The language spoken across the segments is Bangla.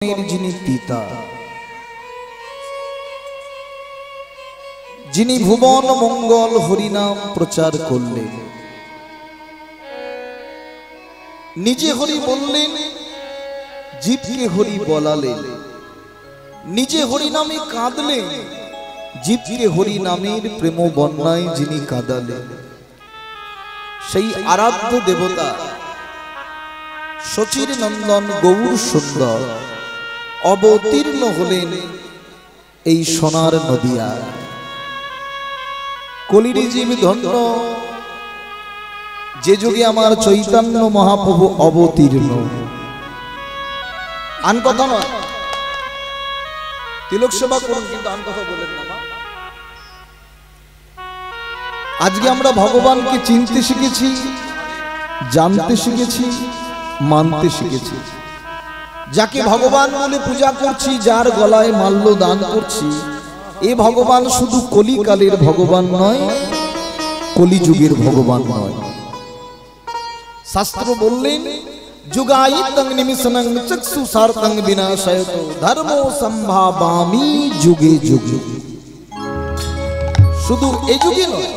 যিনি পিতা, যিনি ভুবন মঙ্গল হরিনাম প্রচার করলেন, নিজে হরি বললেন, জীবকে হরি বলালেন, নিজে হরি নামে কাঁদলেন, জীবকে হরি নামের প্রেম বন্যায় যিনি কাঁদালেন, সেই আরাধ্য দেবতা শচীর নন্দন গৌর সুন্দর অবতীর্ণ হলেন এই সোনার নদিয়া। কলির জীব ধন্য, যে যুগে আমার চৈতন্য মহাপ্রভু অবতীর্ণ। আন কথা নয়, তিলক সেবা করুন, কিন্তু আন কথা বলেন না। আজকে আমরা ভগবানকে চিনতে শিখেছি, জানতে শিখেছি, মানতে শিখেছি। যাকে ভগবান বলে পূজা করছি, যার গলায় মাল্য দান করছি, এ ভগবান শুধু কলিকালের ভগবান নয়, কলিযুগের ভগবান নয়। শাস্ত্র বললেন, যুগায়িতং নিমিষনং চক্ষু সার্থং বিনাশয়তো ধর্মো সম্ভাবামি যুগে যুগে। শুধু এই যুগে নয়,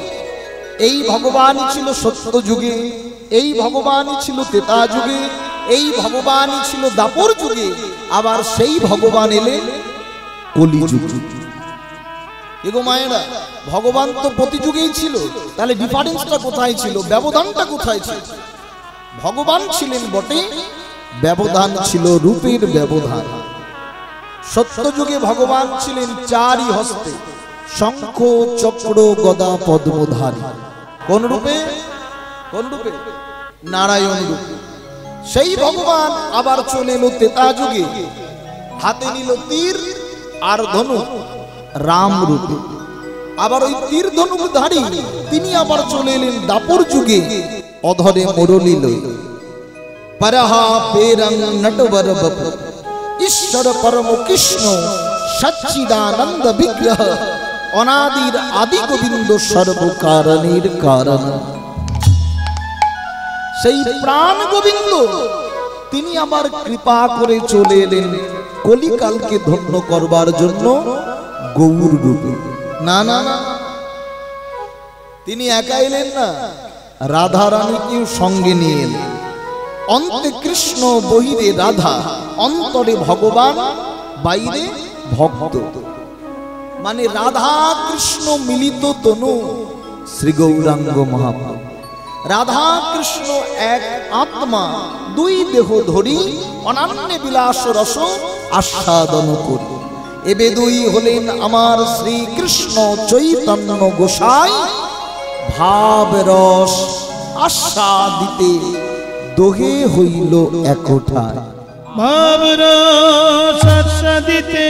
এই ভগবানই ছিল সত্য যুগে, এই ভগবানই ছিল ত্রেতা যুগে, এই ভগবানই ছিল দাপর যুগে, আবার সেই ভগবান এলেন কলি যুগে। এগো মায়েরা, ভগবান তো প্রতি যুগেই ছিল, তাহলে ডিফারেন্সটা কোথায় ছিল, ব্যবধানটা কোথায় ছিল? ভগবান ছিলেন বটে, ব্যবধান ছিল রূপের ব্যবধান। সত্য যুগে ভগবান ছিলেন চারি হস্তে, শঙ্খ চক্র গদা পদ্মধারী। কোন রূপে? কোন রূপে? নারায়ণ রূপে। সেই ভগবান আবার চলে এলো ত্রেতা যুগে, হাতে নিল তীর আর ধনুক, রাম রূপে। আবার ওই তীর ধনুকধারী তিনি আবার চলে এলেন দাপর যুগে, অধরে মুরলী লই। পরহা পেরং নটবর বপ ঈশ্বর পরম কৃষ্ণ সচ্চিদানন্দ বিগ্রহ অনাদির আদি গোবিন্দ সর্বকারণের কারণ। সেই প্রাণ গোবিন্দ তিনি আবার কৃপা করে চলে এলেন কলিকালকে ধন্য করবার জন্য গৌর রূপে। না না না, তিনি একা এলেন না, রাধা রানীকেও সঙ্গে নিয়ে এলেন। অন্তে কৃষ্ণ বহিরে রাধা, অন্তরে ভগবান, বাইরে ভক্ত। মানে রাধা কৃষ্ণ মিলিত তনু শ্রী গৌরাঙ্গ মহাপ্রভু। রাধা কৃষ্ণ এক আত্মা, দুই দেহ ধরি অনন্য বিলাস রস আস্বাদন করি। এবে দুই হলেন আমার শ্রীকৃষ্ণ চৈতন্য গোসাই, ভাব রস আস্বাদিতে দোহে হইল একঠায়। ভাব রস আস্বাদিতে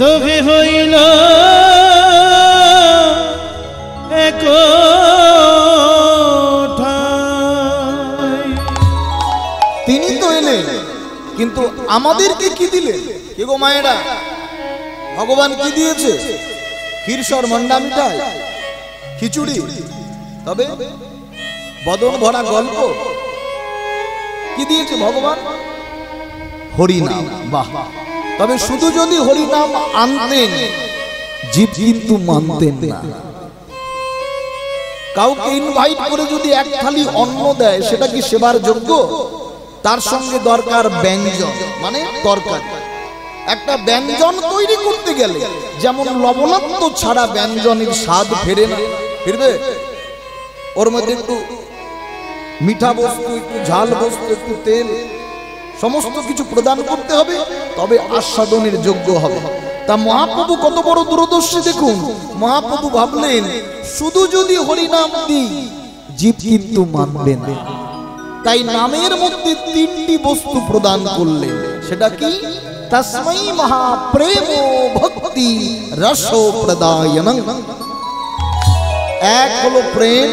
দোহে হইল একঠায়। তিনি তো এলেন, কিন্তু আমাদেরকে কি দিলেন? কে গো মায়েরা, ভগবান কি দিয়েছে? ক্ষীরসর মন্ডা মিঠাই, খিচুড়ি, তবে বদন ভরা গল্প কি দিয়েছে ভগবান? হরিনাম। বাহ! তবে শুধু যদি হরিনাম আনতেন, জীব কিন্তু মানতেন না। কাউকে ইনভাইট করে যদি এক থালি অন্ন দেয়, সেটা কি সেবার যোগ্য? তার সঙ্গে দরকার ব্যঞ্জন, মানে তরকারি। একটা ব্যঞ্জন তৈরি করতে গেলে যেমন লবণাক্ত ছাড়া ব্যঞ্জনের স্বাদ ফেরে না, ফিরবে? ওর মধ্যে একটু মিঠা বস্তু, একটু ঝাল বস্তু, একটু তেল, সমস্ত কিছু প্রদান করতে হবে, তবে আস্বাদনের যোগ্য হবে। তা মহাপ্রভু কত বড় দূরদর্শী দেখুন। মহাপ্রভু ভাবলেন, শুধু যদি হরিনাম দিই, জীব কিন্তু মানবে না। তাই নামের মধ্যে তিনটি বস্তু প্রদান করলেন। সেটা কি? তস্মৈ মহাপ্রেম ভক্তি রস প্রদায়নং। এক হলো প্রেম,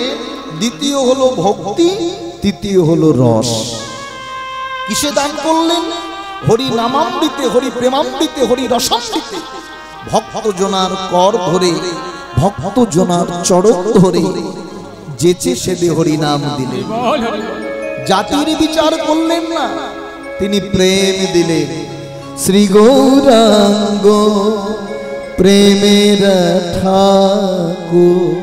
দ্বিতীয় হলো ভক্তি, তৃতীয় হলো রস। কিসে দান করলেন? হরি নামামৃতে, হরি প্রেমামৃতে, হরি রসামৃতে। ভক্ত জনার কর ধরে, ভক্ত জনার চরণ ধরে যেচে সেদে হরি নাম দিলেন। জাতির বিচার করলেন না, তিনি প্রেম দিলেন। শ্রী গৌরাঙ্গ প্রেমের ঠাকুর,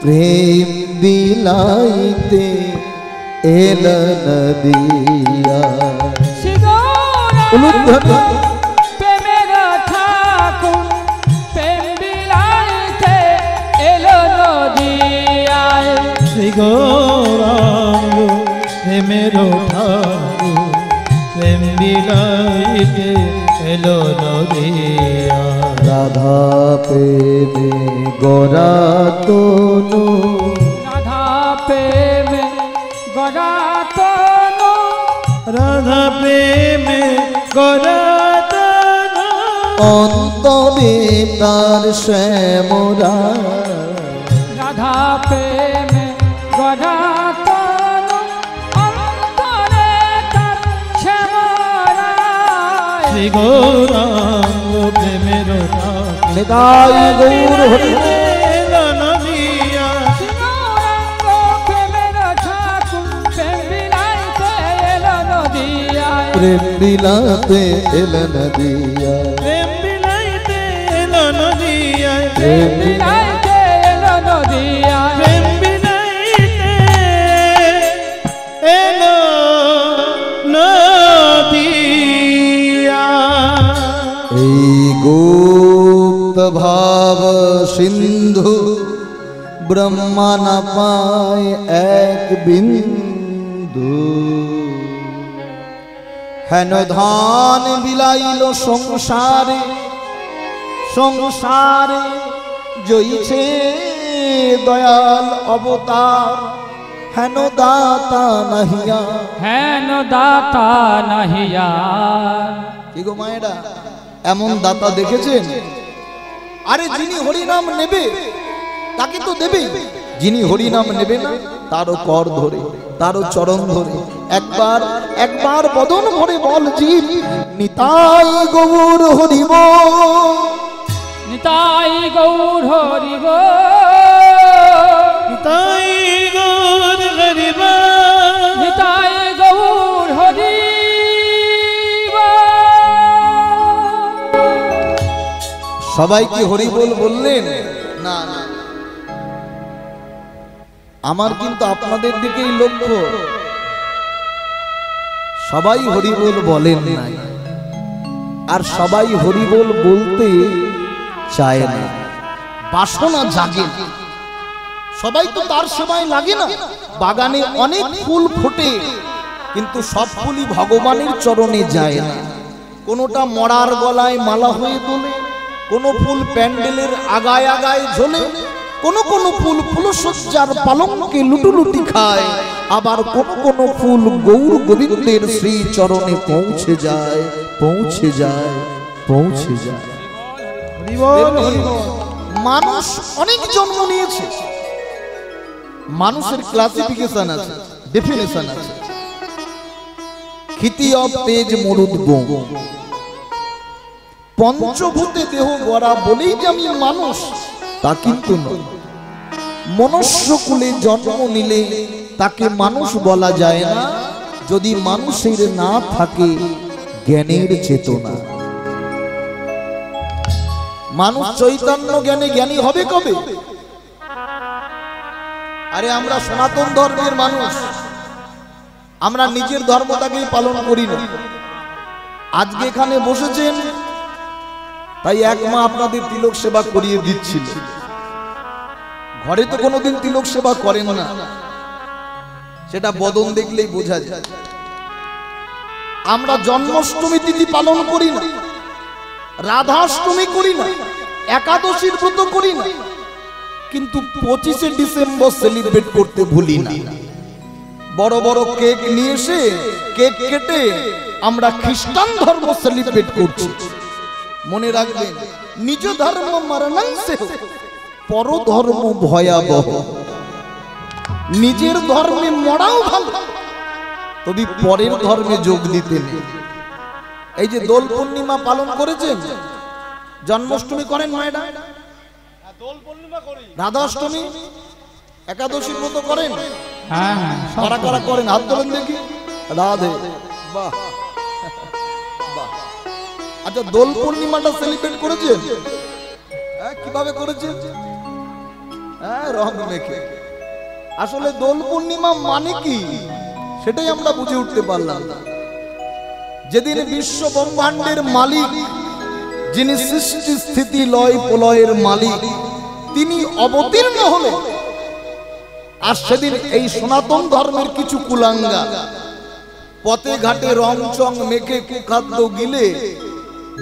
প্রেম বিলাইতে এলেন দিয়া। প্রেমের ঠাকুর প্রেম বিলাইতে এলো নদিয়ায়। শ্রী গৌরাঙ্গ প্রেমের ঠাকুর প্রেম বিলাইতে এলো নদিয়া। রাধা প্রেমে গড়া তনু, রাধা প্রেমে গড়া তনু, রাধা প্রেমে গড়া তনু, অন্তরে তার শ্যামরা। রাধা প্রেমে গড়া তনু, অন্তরে তার শ্যামরায়। শ্রী গৌরাঙ্গ প্রেমের ঠাকুর নিতাই গৌর হরি এলো নদিয়া। গৌরাঙ্গ প্রেমের ঠাকুর প্রেম বিলাইতে এলো নদিয়ায়। প্রেম বিলাতে এলেন দিয়া। প্রেম বিলাইতে এলো নদিয়ায়। প্রেম বিলাইতে এলো নদিয়ায়। প্রেম বিলাইতে এলো নদিয়া। এই গুপ্ত ভাব সিন্ধু ব্রহ্মা না পায় এক বিন্দু। হেন ধান বিলাইল সংসারে, সংসারে জয়ীছে দয়াল অবতার। হেন দাতা নাহিয়া, হেন দাতা নাহিয়া। কি গো মায়েরা, এমন দাতা দেখেছেন? আরে যিনি হরিনাম নেবে তাকে তো দেবে, যিনি হরিনাম নেবে না তারও কর ধরে, তারও চরণ ধরে। একবার একবার বদন ভরে বল জীব, নিতাই গৌর হরিব। নিতাই গৌর হরিব, তাই গৌর হরিব, নিতাই গৌর হরিব। সবাই কি হরিবোল বললেন? না না, আমার কিন্তু আপনাদের দিকেই লক্ষ্য। সবাই হরিবোল বলেন নাই, আর সবাই হরিবোল বলতে চায় না, বাসনা জাগে না। সবাই তো তার সেবায় লাগে না। বাগানে অনেক ফুল ফোটে, কিন্তু সব ফুলই ভগবানের চরণে যায় না। কোনোটা মরার গলায় মালা হয়ে তোলে, কোন ফুল প্যান্ডেলের আগায় আগায় ঝোলে, কোন কোন ফুল ফুলসজ্জার পালঙ্কে লুটুলুটি খায়, আবার কোন কোন ফুল গৌর গোবিন্দের শ্রী চরণে পৌঁছে যায়, পৌঁছে যায়, পৌঁছে যায়। মানুষ অনেক জন্ম নিয়েছে, মানুষের ক্লাসিফিকেশন আছে, ডেফিনেশন আছে। খিতি অব তেজ মরুদ গো, পঞ্চভূতে দেহ গড়া বলেই যে আমি মানুষ তা কিন্তু নয়। মনুষ্য কুলে জন্ম নিলে তাকে মানুষ বলা যায় না, যদি মানুষের না থাকে জ্ঞানের চেতনা। মানুষ চৈতন্য জ্ঞানে জ্ঞানী হবে কবে? আরে আমরা সনাতন ধর্মের মানুষ, আমরা নিজের ধর্মটাকেই পালন করি না। আজকে এখানে বসেছেন তাই এক মা আপনাদের তিলক সেবা করিয়ে দিচ্ছিল। ঘরে তো কোনোদিন তিলক সেবা করেন না, সেটা বদন দেখলেই বোঝা যায়। আমরা জন্মাষ্টমী তিথি পালন করি না, রাধাষ্টমী করি না, একাদশীর ব্রত করি না, কিন্তু 25শে ডিসেম্বর সেলিব্রেট করতে ভুলি না। বড় বড় কেক নিয়ে এসে কেক কেটে আমরা খ্রিস্টান ধর্ম সেলিব্রেট করছি। মনে রাখবেন, নিজ ধর্ম মরণাংশে পর ধর্ম ভয়াবহ। নিজের ধর্মে মরাও ভালো, তবে পরের ধর্মে যোগ দিতে নেই। এই যে দোল পূর্ণিমা পালন করেছেন, জন্মাষ্টমী করেন মায়েরা, রাধাষ্টমী, একাদশী ব্রত করেন, কারা কারা করেন হাত তোলেন দেখি। রাধে বাহ বাহ। আচ্ছা, দোল পূর্ণিমাটা সেলিব্রেট করেছেন? হ্যাঁ, কিভাবে করেছেন? হ্যাঁ, রং মেখে। আসলে দোল পূর্ণিমা মানে কি সেটাই আমরা বুঝে উঠতে পারলাম না। যেদিন বিশ্ব ব্রহ্মাণ্ডের মালিক, যিনি সৃষ্টি স্থিতি লয় প্রলয়ের মালিক, তিনি অবতীর্ণ হলেন, আর সেদিন এই সনাতন ধর্মের কিছু কুলাঙ্গা পথে ঘাটে রং চং মেখে কুখাদ্য গিলে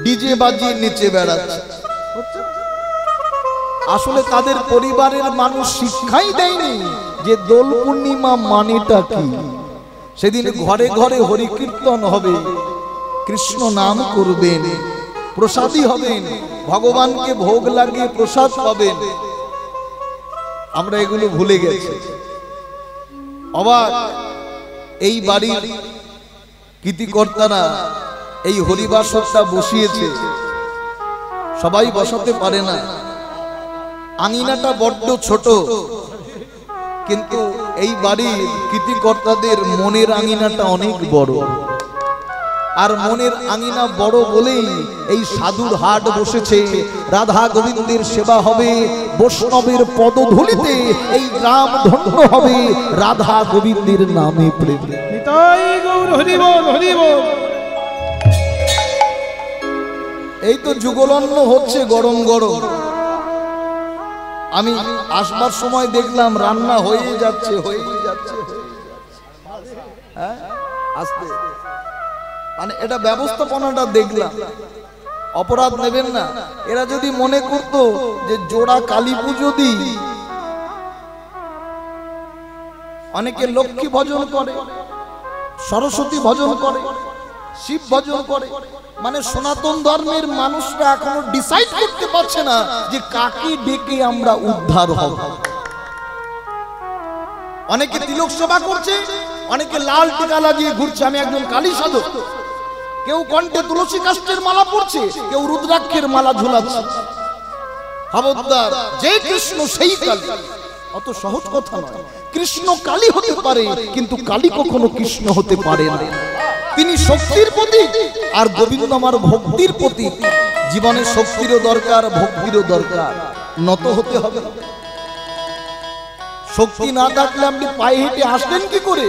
ডিজে বাজিয়ে নেচে বেড়াচ্ছে। আসলে তাদের পরিবারের মানুষ শিক্ষাই দেয়নি যে দোল পূর্ণিমা মানেটা কি। সেদিন ঘরে ঘরে হরি কীর্তন হবে, কৃষ্ণ নাম করবেন, প্রসাদী হবেন, ভগবানকে ভোগ লাগিয়ে প্রসাদ পাবেন। আমরা এগুলো ভুলে গেছি। অবাক, এই বাড়ির কীর্তিকর্তারা এই হরিবাসরটা বসিয়েছে, সবাই বসাতে পারে না। আঙিনাটা বড্ড ছোট, কিন্তু এই বাড়ির কীর্তিকর্তাদের মনের আঙিনাটা অনেক বড়। আর মনের আঙিনা বড় বলেই এই সাধুর হাট বসেছে। রাধা গোবিন্দের সেবা হবে, বৈষ্ণবের পদধূলিতে এই গ্রাম ধন্য হবে রাধা গোবিন্দের নামে প্রেম। নিতাই গৌর হরি বল, হরি বল। এই তো যুগলন্ন হচ্ছে গরম গরম। আমি আসবার সময় দেখলাম রান্না হয়ে যাচ্ছে, হ্যাঁ, আস্তে, মানে এটা ব্যবস্থাপনাটা দেখলাম। অপরাধ নেবেন না। এরা যদি মনে করতো যে জোড়া কালী পুজো দিই, অনেকে লক্ষ্মী ভজন করে, সরস্বতী ভজন করে, শিব ভজন করে, মানে সনাতন ধর্মের মানুষরা এখনো ডিসাইড করতে পারছে না যে কাকে ডেকে আমরা উদ্ধার হব। অনেকে তিলক সেবা করছে, অনেকে লাল টিকা লাগিয়ে ঘুরছে। আমি একজন কালী সাধক। কেউ কণ্ঠে তুলসী কাষ্ঠের মালা পরছে, কেউ রুদ্রাক্ষের মালা ঝুলাচ্ছে। খবরদার, যে কৃষ্ণ সেই কালী। অত সহজ কথা নয়। কৃষ্ণ কালী হতে পারে, কিন্তু কালী কখনো কৃষ্ণ হতে পারে না। তিনি শক্তির প্রতীক, আর গোবিন্দ আমার ভক্তির প্রতীক। জীবনে শক্তিরও দরকার, ভক্তিরও দরকার। নত হতে হবে। শক্তি না থাকলে আপনি পায়ে হেঁটে আসলেন কি করে?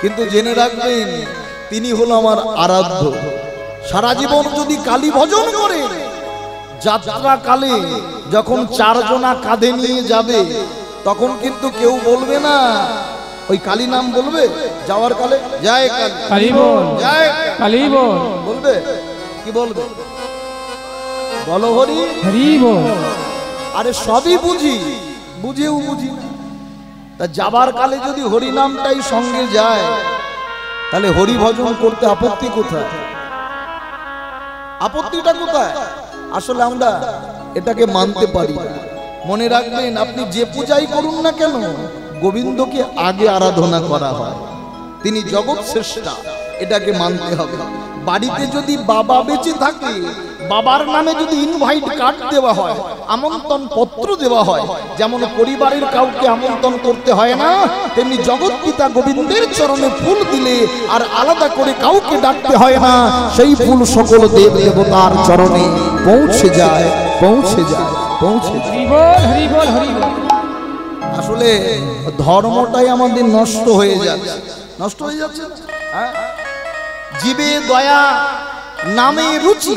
কিন্তু জেনে রাখবেন, তিনি হলো আমার আরাধ্য। সারা জীবন যদি কালী ভজন করে, যাত্রা কালে যখন চারজনা কাঁধে নিয়ে যাবে, তখন কিন্তু কেউ বলবে না ওই কালী নাম বলবে। যাওয়ার কালে জয় কালী বল, জয় কালী বল বলবে। কি বলবে? বলো হরি হরি বল। আরে সবই বুঝি, বুঝেও বুঝি না। তা যাবার কালে যদি হরি নামটাই সঙ্গে যায়, তাহলে হরি ভজন করতে আপত্তি কোথায়? আপত্তিটা কোথায়? আসলে আমরা এটাকে মানতে পারি না। মনে রাখবেন, আপনি যে পূজাই করুন না কেন, গোবিন্দকে আগে আরাধনা করা হয়। তিনি জগৎ শ্রেষ্ঠা, এটাকে মানতে হবে। বাড়িতে যদি বাবা বেঁচে থাকে, বাবার নামে যদি ইনভাইট কার্ড দেওয়া হয়, আমন্ত্রণ পত্র দেওয়া হয়, যেমন পরিবারের কাউকে আমন্ত্রণ করতে হয় না, তেমনি জগৎ পিতা গোবিন্দের চরণে ফুল দিলে আর আলাদা করে কাউকে ডাকতে হয় না। সেই ফুল সকল দেব দেবতার চরণে পৌঁছে যায়, পৌঁছে যায়, পৌঁছে যায়। হরি বল, হরি বল, হরি বল। আসলে ধর্মটাই আমাদের নষ্ট হয়ে যাচ্ছে, নষ্ট হয়ে যাচ্ছে। হ্যাঁ, জীবে দয়া, নামে রুচি,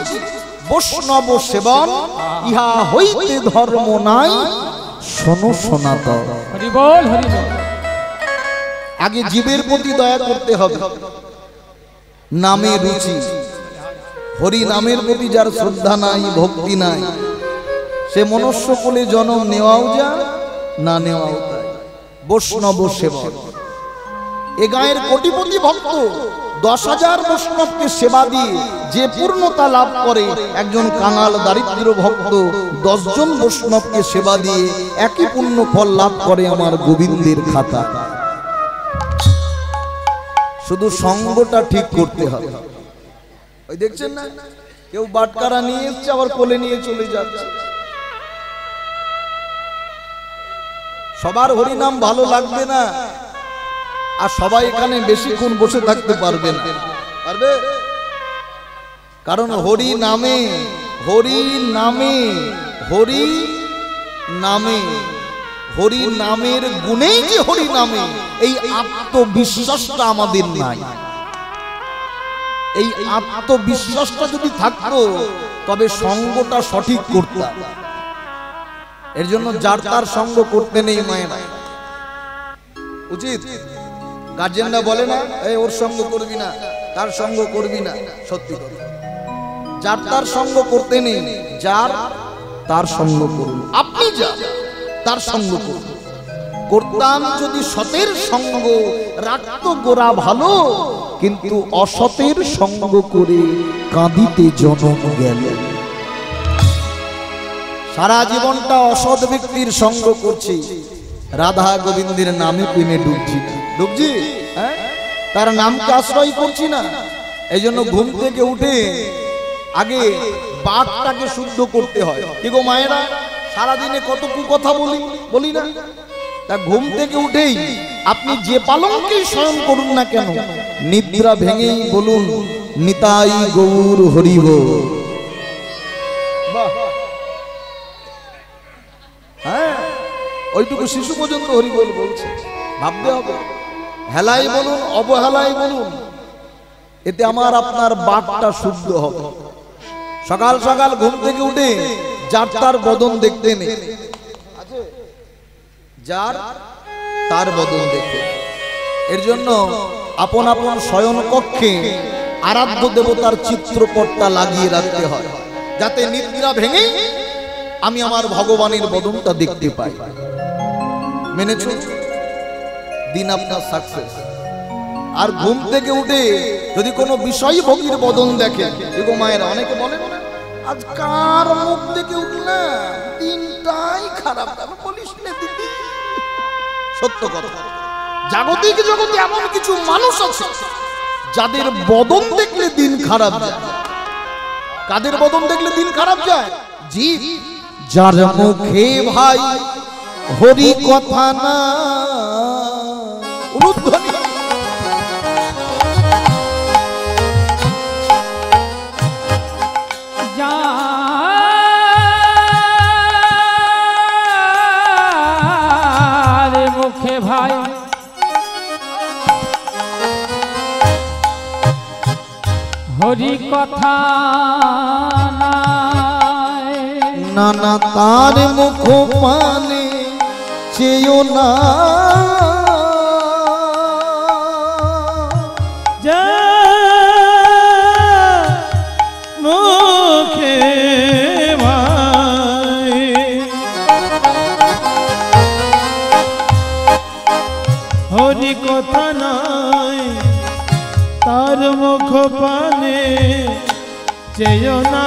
বৈষ্ণব সেবন, ইহা হইতে ধর্ম নাই, শোনো সনাতন। হরি বল, হরি বল। আগে জীবের প্রতি দয়া করতে হবে, নামে রুচি। হরি নামের প্রতি যার শ্রদ্ধা নাই, ভক্তি নাই, সে মনুষ্য কোলে জন্ম নেওয়াও যা, না নেওয়াও তাই। বৈষ্ণব সেবন। এ গায়ের কোটিপতি ভক্ত 10,000 বৈষ্ণবকে সেবা দিয়ে যে পূর্ণতা লাভ করে, একজন কাঙাল দারিদ্র ভক্ত 10 জন বৈষ্ণবকে সেবা দিয়ে একই পূর্ণ ফল লাভ করে আমার গোবিন্দের খাতা। শুধু সঙ্গটা ঠিক করতে হবে। ওই দেখছেন না, কেউ বাটকারা নিয়ে এসছে, আবার কোলে নিয়ে চলে যাচ্ছে। সবার হরিনাম ভালো লাগবে না, আর সবাই এখানে বেশিক্ষণ বসে থাকতে পারবে না। পারবে? কারণ হরি নামে, হরি নামে, হরি নামে, হরি নামের গুণেই যে হরি নামে, এই আত্মবিশ্বাসটা আমাদের নাই। এই আত্মবিশ্বাসটা যদি থাকতো তবে সঙ্গটা সঠিক করতাম। এর জন্য যার তার সঙ্গ করতে নেই মায়েরা, উচিত। গার্জেনরা বলে না এই ওর সঙ্গ করবি না, তার সঙ্গ করবি না, সত্যি কথা। যার তার সঙ্গ করতে নেই, যার তার সঙ্গ করুন। আপনি যা তার সঙ্গ করুন। করতাম যদি সতের সঙ্গ, রাখতো গোড়া ভালো, কিন্তু অসতের সঙ্গ করে কাঁদিতে জনম গেল। সারা জীবনটা অসৎ ব্যক্তির সঙ্গ করছি, রাধা গোবিন্দের নামে প্রেমে ডুবছি, ডুবছি, হ্যাঁ, তার নামকে আশ্রয় করছি না। এই জন্য ঘুম থেকে উঠে আগে বাঘটাকে শুদ্ধ করতে হয়। কি গো মায়েরা, সারাদিনে কত কথা বলি না? তা ঘুম থেকে উঠেই আপনি যে পালঙ্কেই শয়ন করুন না কেন, নিদ্রা ভেঙেই বলুন নিতাই গৌর হরি বল। হ্যাঁ, ওইটুকু শিশু পর্যন্ত হরি বল বলছে, ভাবতে হবে। হেলাই বলুন, অবহেলাই বলুন, এতে আমার আপনার বাকটা শুদ্ধ হবে। সকাল সকাল ঘুম থেকে উঠে যার তার বদন দেখতে নেই, যার তার বদন দেখে। এর জন্য আপন আপন শয়ন কক্ষে আরাধ্য দেবতার চিত্রপটটা লাগিয়ে রাখতে হয়, যাতে নিদ্রা ভেঙে আমি আমার ভগবানের বদনটা দেখতে পাই। মেনেছ? দিন আপনার সাকসেস। আর ঘুম থেকে উঠে যদি কোনো বিষয় ভোগীর বদন দেখে, এগো মায়েরা অনেকে বলে আজ কার মুখ থেকে উঠলে দিনটাই খারাপ যাবে, বলিস না দিদি। সত্য কথা, জাগতিক জগতে এমন কিছু মানুষ আছে যাদের বদন দেখলে দিন খারাপ যায়। কাদের বদন দেখলে দিন খারাপ যায়? জীব যার মুখে ভাই হরি কথা না, উলুধ্বনি যার মুখে ভাই হরি কথা নানা তার মুখ পানে চেয়েও না, মুখে ভাই হরি কথা নাই, তার মুখ পানে চেয়েও না।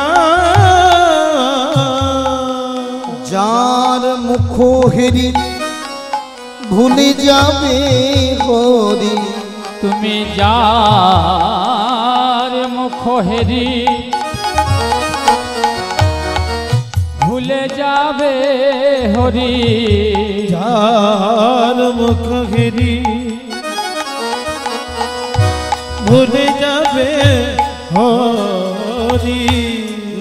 যার মুখ হেরি ভুলে যাবে হরি, তুমি যার মুখ হেরি ভুলে যাবে হরি, যার মুখ হেরি ভুলে যাবে হরি,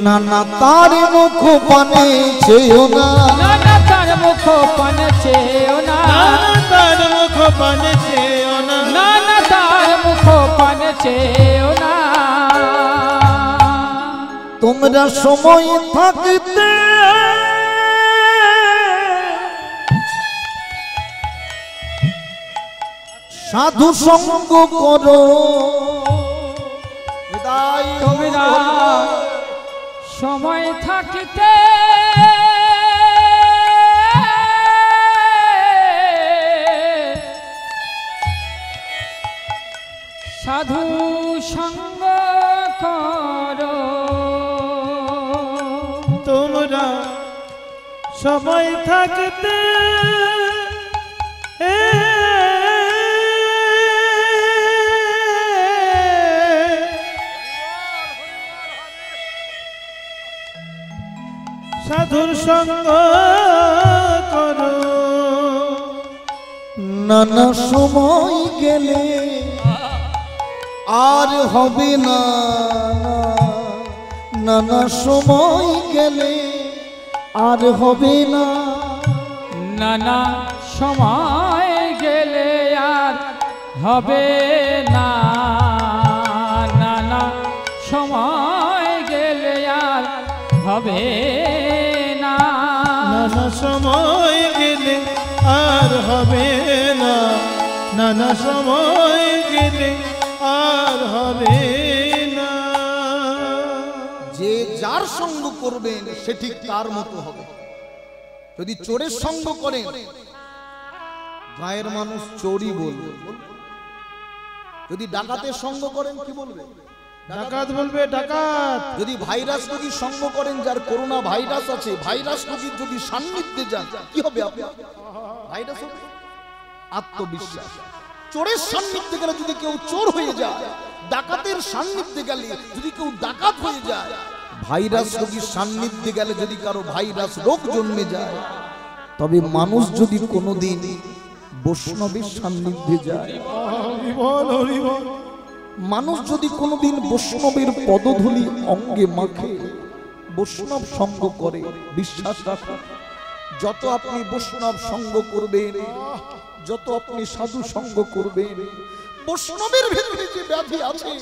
নানা তার মুখ পানে চেয়েও না, নানা তার মুখ পানে চেয়েও না, নানা তার মুখ পানে চেয়েও না, নানা তার মুখ পানে চেয়েও না। তোমরা সময় থাকতে সাধু সঙ্গ করো, তোমরা সময় থাকিতে সাধু সঙ্গ করো, তোমরা সময় থাকতে সাধুর সঙ্গ করো, নানা সময় গেলে আর হবে না, নানা সময় গেলে আর হবে না, নানা সময় গেলে আর হবে না, নানা সময় গেলে আর হবে না, নানা সময় গেলে আর হবে না, নানা সময় গেলে আর হবে না। যে যার সঙ্গ করবেন সে ঠিক তার মতো হবে। যদি চোরের সঙ্গ করেন গায়ের মানুষ চোরই বলবে, যদি ডাকাতের সঙ্গ করেন কি বলবে? ডাকাত বলবে ডাকাত। যদি ভাইরাস রোগীর সঙ্গ করেন, যার করোনা ভাইরাস আছে, ভাইরাস রোগীর যদি সান্নিধ্যে যান কি হবে? আপনি ভাইরাস হবে। আত্মবিশ্বাস। চোরের সান্নিধ্যে গেলে যদি কেউ চোর হয়ে যায়, ডাকাতের সান্নিধ্যে গেলে যদি কেউ ডাকাত হয়ে যায়, ভাইরাস রোগীর সান্নিধ্যে গেলে যদি কারো ভাইরাস রোগ জন্মে যায়, তবে মানুষ যদি কোনোদিন বৈষ্ণবের সান্নিধ্যে যায়, মানুষ যদি কোনোদিন বৈষ্ণবের পদধূলি অঙ্গে মাখে, বৈষ্ণব সঙ্গ করে, বিশ্বাস রাখুন যত আপনি বৈষ্ণব সঙ্গ করবেন, যত আপনি সাধু সঙ্গ করবেন, বৈষ্ণবের ভিতরে যে ব্যাধি আছে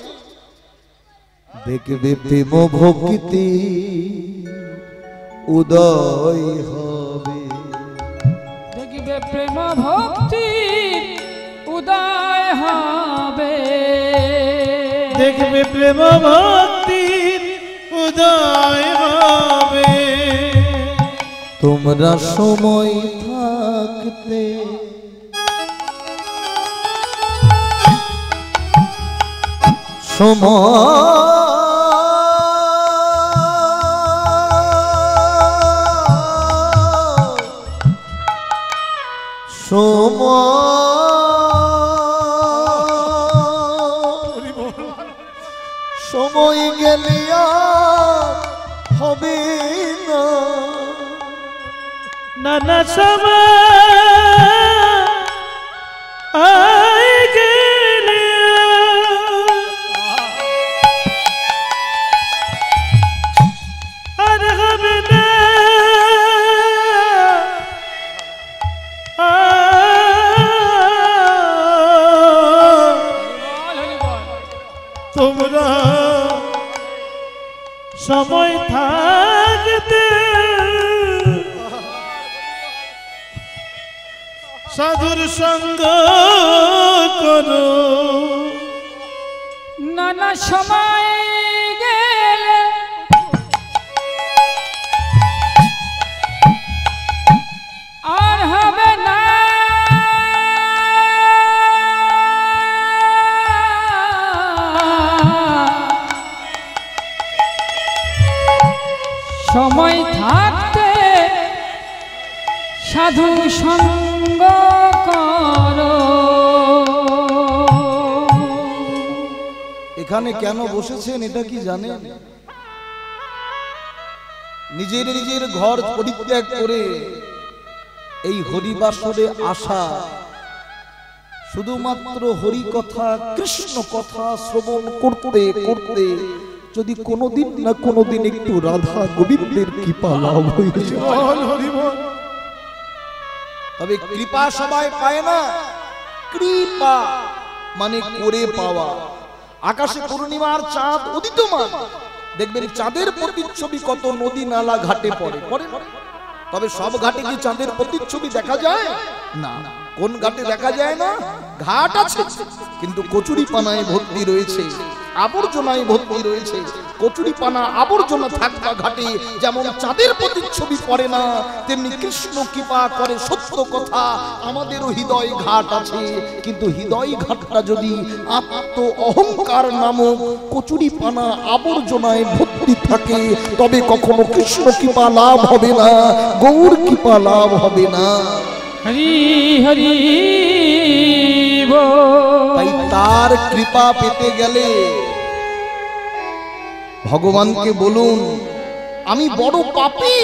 দেখবে প্রেম ভক্তি উদয় হবে, দেখবে প্রেম ভক্তি উদয় হবে, দেখবে প্রেম ভক্তির উদয় হবে। তোমরা সময় থাকতে সময় গেলে আর হবে না, নানা সময় গেলে আর হবে না, তোমরা সময় থাকতে সাধুর সঙ্গ করো, নানা সময় গেলে আর হবে না, সময় থাকতে সাধু সঙ্গ করো। এখানে কেন বসেছেন এটা কি জানেন? নিজের নিজের ঘর পরিত্যাগ করে এই হরিবাসরে আসা, শুধুমাত্র হরি কথা কৃষ্ণ কথা শ্রবণ করতে করতে যদি কোনোদিন না কোনোদিন একটু রাধা গোবিন্দের কৃপা লাভ হয়ে যায়, তবে কৃপা সবাই পায় না। কৃপা মানে করে পাওয়া। আকাশে পূর্ণিমার চাঁদ উদিতমান, দেখবেন চাঁদের প্রতিচ্ছবি কত নদী নালা ঘাটে পড়ে পড়ে, তবে সব ঘাটে কি চাঁদের প্রতিচ্ছবি দেখা যায় না? কোন ঘাটে দেখা যায় না? ঘাট আছে কিন্তু কচুরি পানায় ভর্তি রয়েছে, আবর্জনায় ভর্তি রয়েছে। কচুরি পানা আবর্জনা থাকবা ঘাটে যেমন চাঁদের প্রতিচ্ছবি পড়ে না, তেমনি কৃষ্ণ কৃপা করে সত্য কথা। আমাদেরও হৃদয় ঘাট আছে, কিন্তু হৃদয় ঘাটটা যদি আত্ম অহংকার নামক কচুরি পানা আবর্জনায় ভর্তি থাকে, তবে কখনো কৃষ্ণ কৃপা লাভ হবে না, গৌর কৃপা লাভ হবে না। হরি হরি তাই তার কৃপা পেতে গেলে ভগবানকে বলুন, আমি বড় পাপী,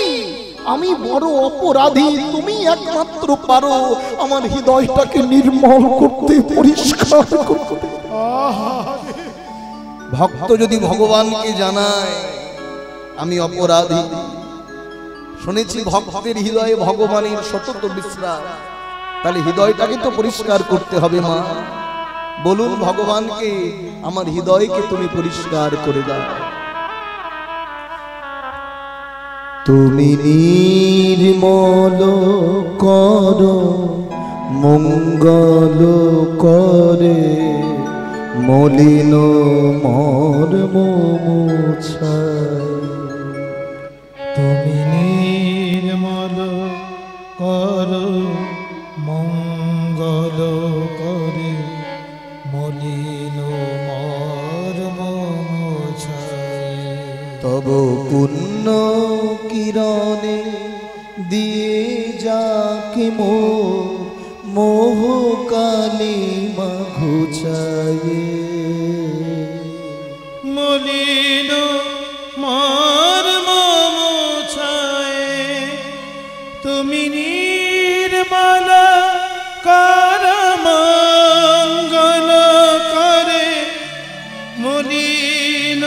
আমি বড় অপরাধী, তুমি একমাত্র পারো আমার হৃদয়টাকে নির্মল করতে, পরিষ্কার করতে। ভক্ত যদি ভগবানকে জানায় আমি অপরাধী, শুনেছি ভক্তের হৃদয়ে ভগবানের সতত বিশ্রাম, তাহলে হৃদয়টাকে তো পরিষ্কার করতে হবে। মা বলুন ভগবানকে, আমার হৃদয়কে তুমি পরিষ্কার করে দাও। তুমি নির্মল করো, মঙ্গল করে, মলিন মর্ম মোছায়। তুমি নির্মল করো, মঙ্গল করে, মলিন মর্ম মোছায়। তব পুণ্য কিরণে দিয়ে যাকে মোহ কালিমা ঘুচায়ে। মলিন মর্ম মোছায়। তুমি নির্মল কর, মঙ্গল করে, মলিন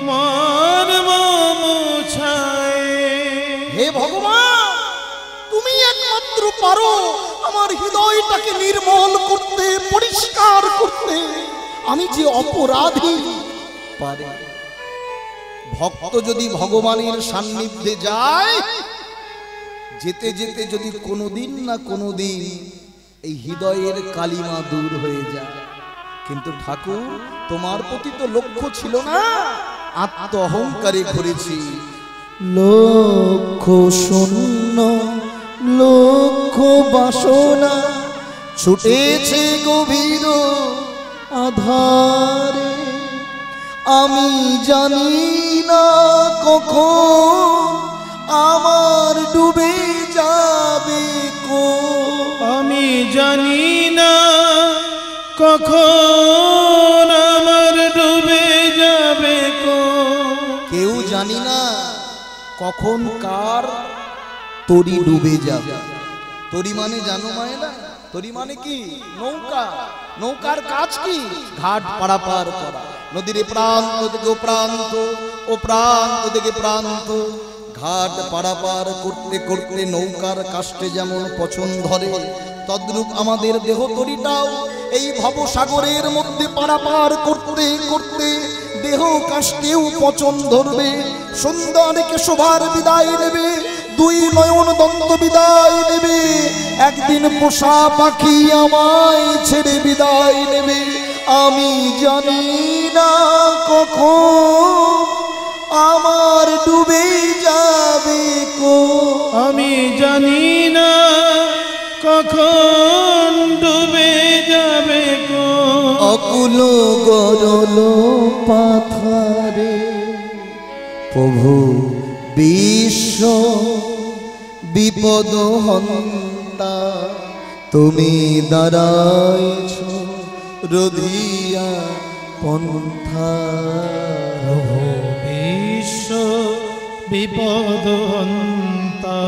মর্ম মোছায়। হে ভগবান, তুমি একমাত্র পারো আমার হৃদয়টাকে নির্মল করতে, পরিষ্কার করতে। আমি যে অপরাধী পারে। ভক্ত যদি ভগবানের সান্নিধ্যে যায়, যেতে যেতে যদি কোনোদিন না কোনোদিন এই হৃদয়ের কালিমা দূর হয়ে যায়। কিন্তু ঠাকুর, তোমার প্রতি তো লক্ষ্য ছিল না, আত্ম অহংকারে ঘুরেছি। লক্ষ শূন্য লক্ষ বাসনা ছুটেছে গভীর আধারে। আমি জানি না কখন আমার ডুবে যাবে কো। আমি জানি না কখন আমার ডুবে যাবে কো। কেউ জানি না কখন কার তরি ডুবে যাবে। তরি মানে জানো মায়েরা, তরি মানে কি? নৌকা। নৌকার কাজ কি? ঘাট পারাপার করা। নদীর প্রান্ত থেকে ও প্রান্ত, ও প্রান্ত থেকে প্রান্ত। ঘাট পারাপার করতে করতে নৌকার কাষ্টে যেমন পছন ধরে, তদ্রূপ আমাদের দেহ তরিটাও এই ভবসাগরের মধ্যে পারাপার করতে করতে দেহ কাষ্টেও পচন ধরবে। সুন্দরকে শোভার বিদায় নেবে, দুই নয়ন দন্ত বিদায় নেবে। একদিন পোষা পাখি আমায় ছেড়ে বিদায় নেবে। আমি জানি না কখন আমার ডুবে যাবে কো। আমি জানি না কখন ডুবে যাবে কো। অকুল গরল পাথারে প্রভু বিশ্ব বিপদ হন্তা, তুমি দাঁড়াইছ রধিয়া পন্থা। প্রভু বিশ্ব বিপদ হন্তা,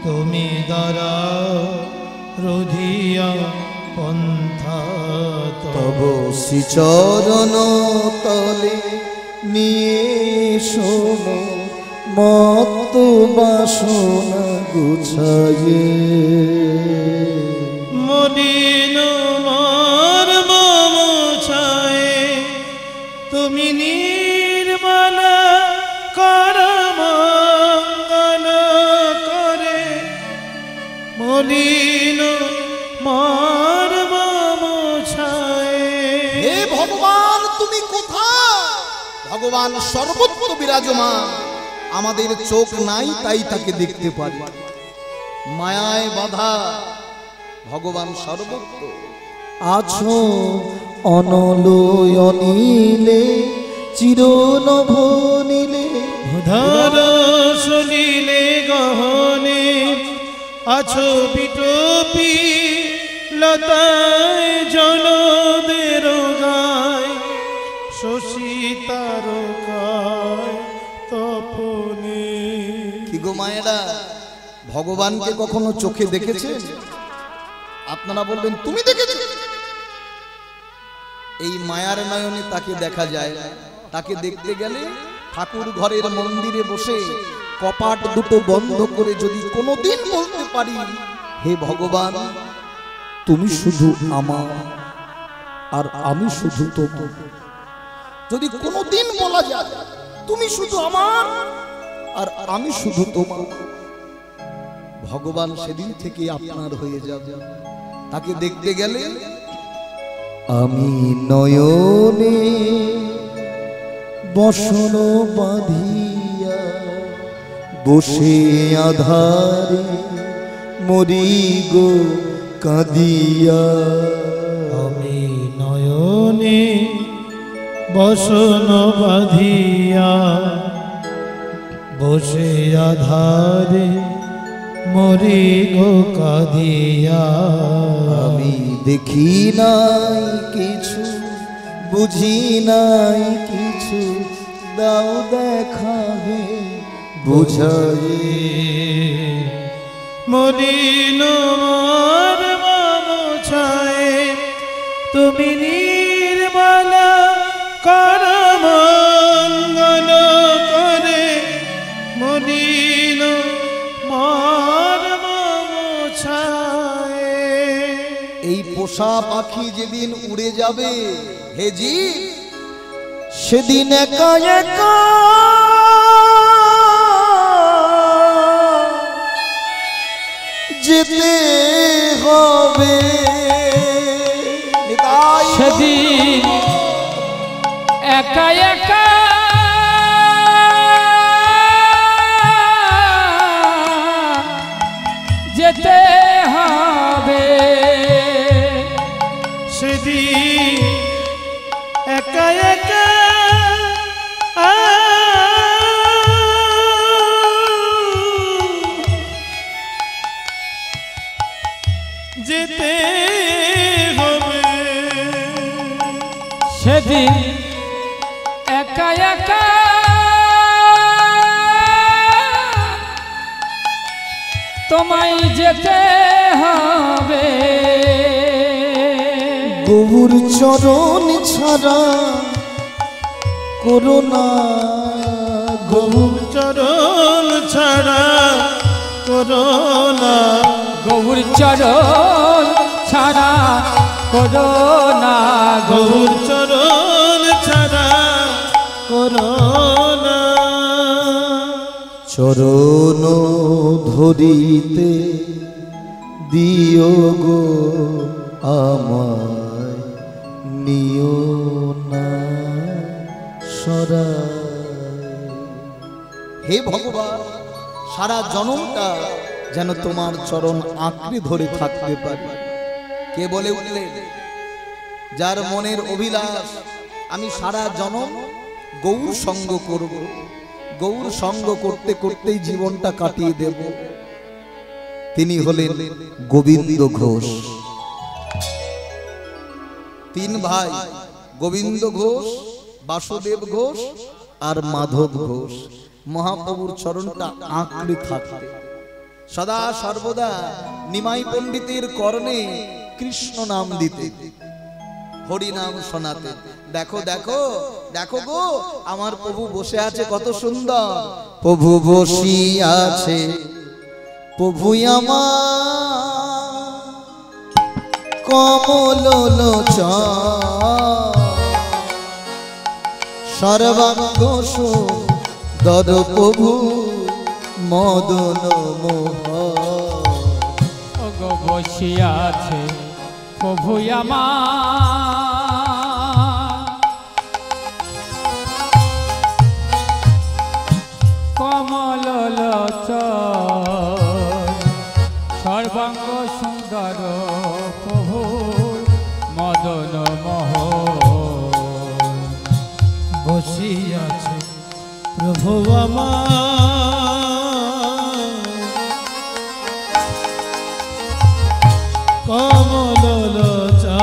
তুমি দাঁড়াও রধিয়া পন্থা। তব শ্রীচরণ তলে নিয়ে শোন মত বাসনা গুছায়ে। মলিন মর্ম মোছায়। তুমি নির্মল কর, মঙ্গল করে, মলিন মর্ম মোছায়। হে ভগবান, তুমি কোথায়? ভগবান সর্বত্র বিরাজমান, আমাদের চোখ নাই তাই তাকে দেখতে পারি। মায়ায় বাধা, ভগবান সর্বত্র আছো। অনল অনিলে চিরনভ নীলে, ধর সলিলে গহনে, আছো বিটপি লতায় জলদের গায়, শশী তারকায় তপনে। কি গো মায়েরা, ভগবানকে কখনো চোখে দেখেছেন? আপনারা বলবেন তুমি দেখেছো। এই মায়ার নয়নে তাকে দেখা যায় না। তাকে দেখতে গেলে ঠাকুর ঘরের মন্দিরে বসে কপাট দুটো বন্ধ করে যদি কোনোদিন বলতে পারি, হে ভগবান তুমি শুধু আমার আর আমি শুধু তোমার, যদি কোনোদিন বলা যায় তুমি শুধু আমার আর আমি শুধু তোমার, ভগবান সেদিন থেকে আপনার হয়ে যাবে। তাকে দেখতে গেলে আমি নয়নে বসন বাঁধিয়া বসে আধারে মরি গো কাঁদিয়া। আমি নয়নে বসন বাঁধিয়া বসে আধারে মরি গো কাঁদিয়া। আমি দেখি নাই কিছু বুঝি নাই কিছু, দাও দেখা হে বুঝাই। মলিন মোর মোছায় তুমি নির্মল কর মঙ্গল করে, মলিন মোর মোছায়। এই পোষা পাখি যেদিন উড়ে যাবে হে জি, সেদিন একা একা যেতে হবে। সেদিন একা একা যেতে হবে। সেদিন একা একা যেতে হবে। সেদিন একা একা তোমায় যেতে হবে। গৌর চরণ ছাড়া করোনা, গৌর চরণ ছাড়া করোনা, গৌর চরণ ছাড়া করোনা, গৌর চরণ ছাড়া করোনা। চরণ ধরিতে দিও গো আমায়, নিও না সরায়। হে ভগবান সারা জনমটা যেন তোমার চরণ আঁকড়ে ধরে থাকতে পারি। কে বলে উঠলেন, যার মনের অভিলাষ আমি সারা জনম গৌর সঙ্গ করব, গৌর সঙ্গ করতে করতেই জীবনটা কাটিয়ে দেব, তিনি হলেন গোবিন্দ ঘোষ। তিন ভাই, গোবিন্দ ঘোষ, বাসুদেব ঘোষ আর মাধব ঘোষ, মহাপ্রভুর চরণটা আঁকড়ে থাকতে সদা সর্বদা নিমাই পণ্ডিতের কর্ণে কৃষ্ণ নাম দিতে, হরি নাম শোনাতে। দেখো দেখো দেখো গো আমার প্রভু বসে আছে কত সুন্দর, প্রভু বসিয়া আছে, প্রভু আমার কমল লোচন, সর্বাঙ্গ সুন্দর প্রভু মদন মোহন। ওগো বসিয়া আছে প্রভু আমার কমল লোচন, সর্বাঙ্গ সুন্দর প্রভু মদন মোহন। বসিয়াছে প্রভু আমার কমল লোচন,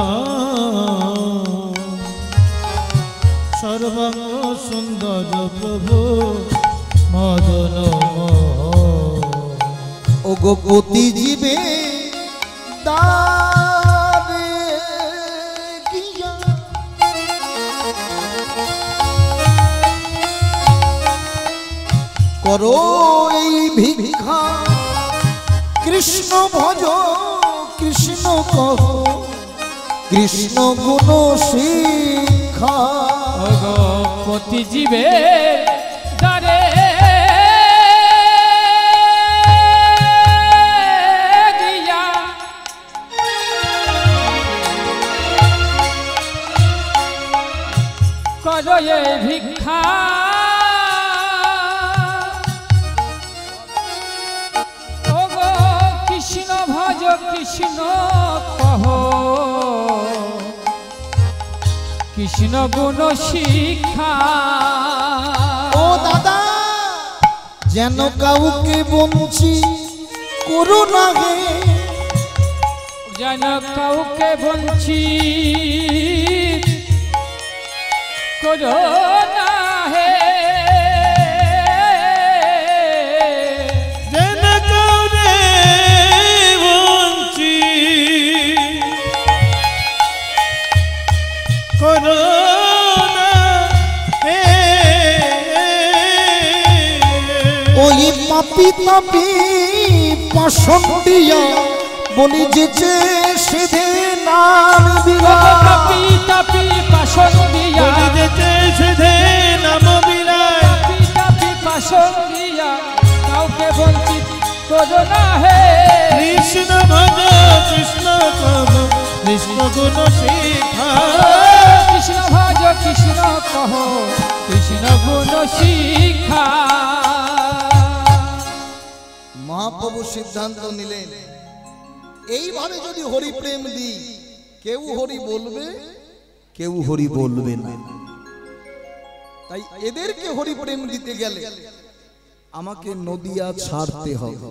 সর্বাঙ্গ সুন্দর প্রভু মদন মোহন। ও গোপতি জীবে দারে গিয়া করো এই ভিক্ষা, কৃষ্ণ ভজ কৃষ্ণ কহ, কৃষ্ণ গুণ শিক্ষা। ওগো প্রতি জীবে দ্বারে দিয়া করো এই ভিক্ষা, ওগো কৃষ্ণ ভজ কৃষ্ণ কহ, কৃষ্ণ গুণ শিক্ষা। ও দাদা যেন কাউকে বঞ্চিত করো না হে, যেন কাউকে বঞ্চিত করো না হে, যেন কাউরে বঞ্চিত করো না হে। ওই পাপি তাপি পাষণ্ডিয়া বলি যেচে সেধে নাম দিলা, তাপি তাপি পাশন দিয়া, বলি যেতে সেধে নাম বিলায়, তাপি তাপি পাশন দিয়া কাউকে বঞ্চিত করো না হে। কৃষ্ণ ভজ কৃষ্ণ কহ, কৃষ্ণ গুণ শিক্ষা। কৃষ্ণ ভজ কৃষ্ণ কহ, কৃষ্ণ গুণ শিক্ষা। মহাপ্রভু সিদ্ধান্ত নিলেন এইভাবে যদি হরি প্রেম দিই, কেউ হরি বলবে কেউ হরি বলবে না। তাই এদেরকে হরি প্রেম দিতে গেলে আমাকে নদিয়া ছাড়তে হবে।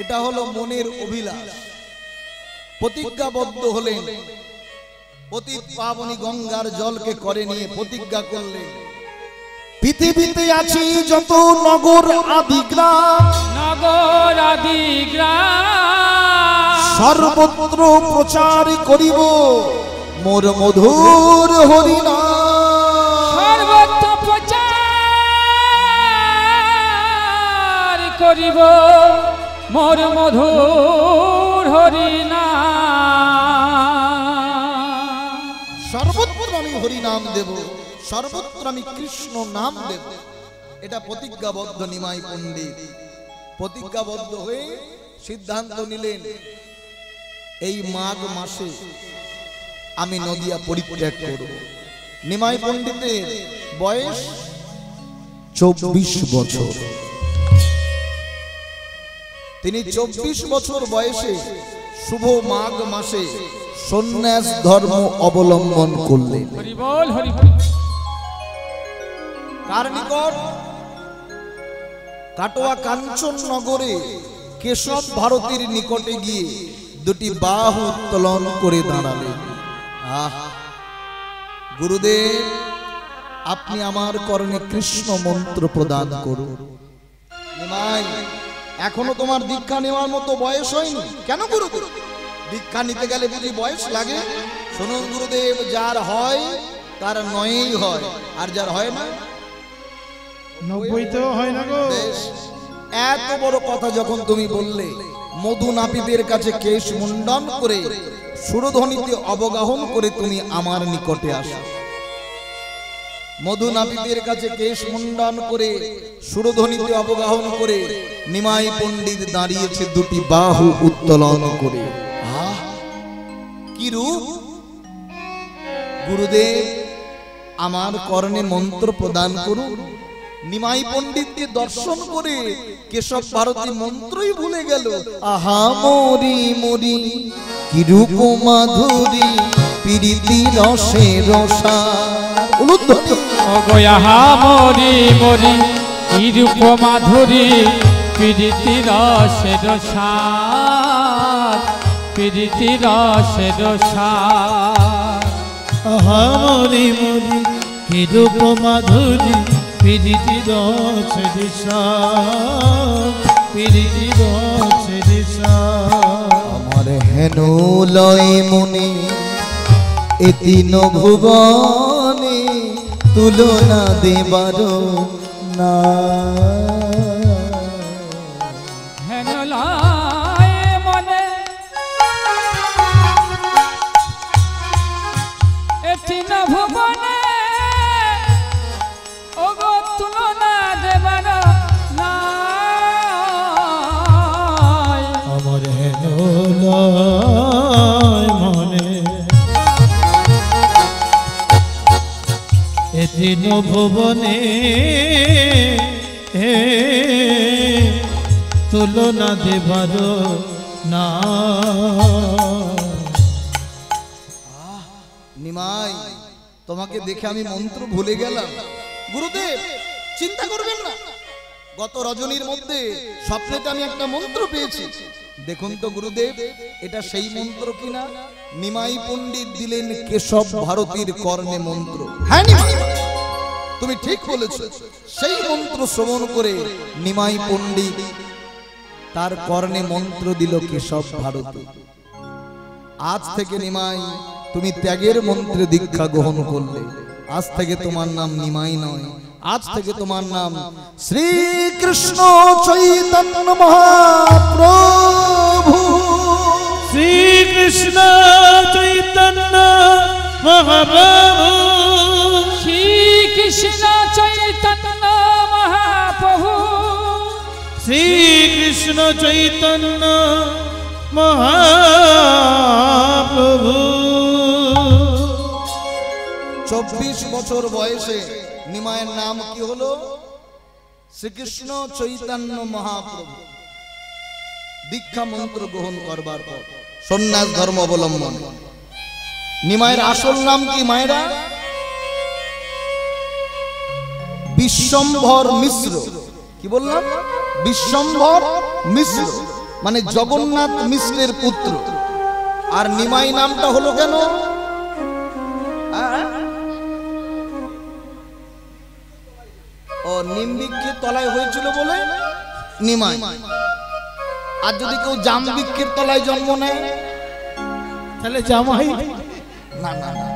এটা হলো মনের অভিলাষ। প্রতিজ্ঞাবদ্ধ হলেন, পতিত পাবনী গঙ্গার জলকে করে নিয়ে প্রতিজ্ঞা করলেন, পৃথিবীতে আছি যত নগর আদি গ্রাম, নগর আদি গ্রাম, সর্বত্র প্রচার করিব মোর মধুর হরিনাম। সর্বত্র প্রচার করিব মোর মধুর হরিনাম। সর্বত্র আমি হরিনাম দেব, সর্বত্র আমি কৃষ্ণ নাম দেব। এটা প্রতিজ্ঞাবদ্ধ নিমাই পণ্ডিত। প্রতিজ্ঞাবদ্ধ হয়ে সিদ্ধান্ত নিলেন, এই মাঘ মাসে আমি নদিয়া পরিত্যাগ করব। নিমাই পণ্ডিতের বয়স 24 বছর। তিনি 24 বছর বয়সে শুভ মাঘ মাসে সন্ন্যাস ধর্ম অবলম্বন করলেন। হরি বল হরি বল। কার নিকট? কাটোয়া কাঞ্চন নগরে কেশব ভারতীর নিকটে গিয়ে দুটি বাহু উত্তোলন করে দাঁড়ালেন। আহ গুরুদেব, আপনি আমার কর্ণে কৃষ্ণ মন্ত্র প্রদান করুন। নিমাই, এখনো তোমার দীক্ষা নেওয়ার মতো বয়স হয়নি। কেন গুরুদেব? দীক্ষা নিতে গেলে বুঝি বয়স লাগে? শুনুন গুরুদেব, যার হয় তার নয়ই হয়, আর যার হয় না 90 তো হয় না গো। বেশ, এত বড় কথা যখন তুমি বললে, মধু নাপিতের কাছে কেশ মুন্ডন করে সুরধ্বনিতে অবগাহন করে তুমি আমার নিকটে আসো। মধু নাপিতের কাছে কেশ মুন্ডন করে সুরধ্বনিতে অবগাহন করে নিমাই পণ্ডিত দাঁড়িয়েছে দুটি বাহু উত্তোলন করে। আহ, কি রূপ! গুরুদেব, আমার কর্ণে মন্ত্র প্রদান করুন। নিমাই পণ্ডিতকে দর্শন করে কেশব ভারতী মন্ত্রই ভুলে গেল। আহা মরি মরি কি রূপ মাধুরী, প্রীতি রসে রসা। উলুধ্বনি। ওগো আহা মরি মরি কি রূপ মাধুরী, প্রীতি রসে রসার, প্রীতি রসে রসার। আহা মরি মরি কি রূপ মাধুরী, প্রীতি রসে দিশা, প্রীতি রসে দিশা। আমার হেন লয় মনে এ তিন ভুবনে তুলনা দেবার না। হেন লয় মনে এটি না ভুবনে ওগো তুলনা দেবার নাই। আমার হেন লয় মনে এদিন ভুবনে তুলনা দেবার না। নিমাই, তোমাকে দেখে আমি মন্ত্র ভুলে গেলাম। গুরুদেব চিন্তা করবেন না, গত রজনীর মধ্যে স্বপ্নেতে আমি একটা মন্ত্র পেয়েছি। দেখুন তো গুরুদেব, এটা সেই মন্ত্র কিনা? নিমাই পণ্ডিত দিলেন কেশব ভারতীর কর্ণে মন্ত্র। হ্যাঁ নিমাই, তুমি ঠিক বলেছো, সেই মন্ত্র শ্রবণ করে নিমাই পণ্ডিত তার কর্ণে মন্ত্র দিল কেশব ভারতী। আজ থেকে নিমাই তুমি ত্যাগের মন্ত্রে দীক্ষা গ্রহণ করলে। আজ থেকে তোমার নাম নিমাই নয়, আজ থেকে তোমার নাম শ্রীকৃষ্ণ চৈতন্য মহাপ্রভু। শ্রীকৃষ্ণ চৈতন্য মহাপ্রভু। শ্রীকৃষ্ণ চৈতন্য মহাপ্রভু। শ্রীকৃষ্ণ চৈতন্য মহাপ্রভু। 24 বছর বয়সে নিমায়ের নাম কি হলো? শ্রীকৃষ্ণ চৈতন্য মহাপ্রভু। দীক্ষা মন্ত্র গ্রহণ করবার পর সন্ন্যাস ধর্ম অবলম্বন। নিমায়ের আসল নাম কি মায়েরা? বিশ্বম্ভর মিশ্র। কি বললাম? বিশ্বম্ভর মিশ্র, মানে জগন্নাথ মিশ্রের পুত্র। আর নিমাই নামটা হলো কেন? ও নিমবৃক্ষের তলায় হয়েছিল বলে নিমাই। আর যদি কেউ জামবৃক্ষের তলায় জন্ম নেয় তাহলে জামাই? না না না,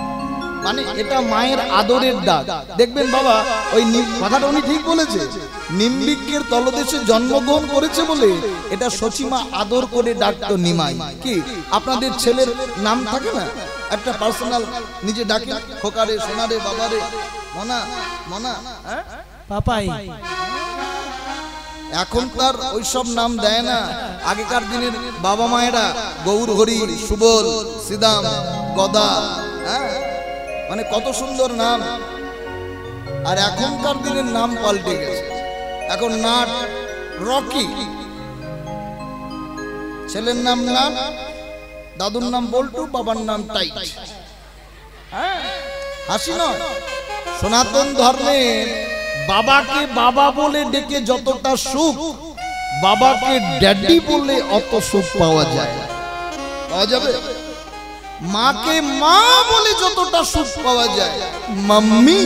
মানে এটা মায়ের আদরের ডাক। দেখবেন বাবা, ওই কথাটা উনি ঠিক বলেছে। নিমবৃক্ষের তলদেশে জন্মগ্রহণ করেছে বলে এটা সচিমা আদর করে ডাকতো নিমাই। কি আপনাদের ছেলের নাম থাকে না একটা পার্সোনাল, নিজে ডাকে, খোকারে, সোনারে, বাবারে, মনা মনা, হ্যাঁ পাপাই। এখন তার ওইসব নাম দেয় না। আগেকার দিনের বাবা মায়েরা গৌর হরি, সুবল, শ্রীদাম, গদা, হ্যাঁ মানে কত সুন্দর নাম। আর এখনকার দিনের নাম পাল্টে গেছে। এখন নাট, রকি, ছেলের নাম নাট, দাদুর নাম বল্টু, বাবার নাম টাইট। হাসি নয়, সনাতন ধর্মের বাবাকে বাবা বলে ডেকে যতটা সুখ, বাবাকে ড্যাডি বলে অত সুখ পাওয়া যায়। পাওয়া যাবে? মাকে মা বলে যতটা সুখ পাওয়া যায়, মাম্মি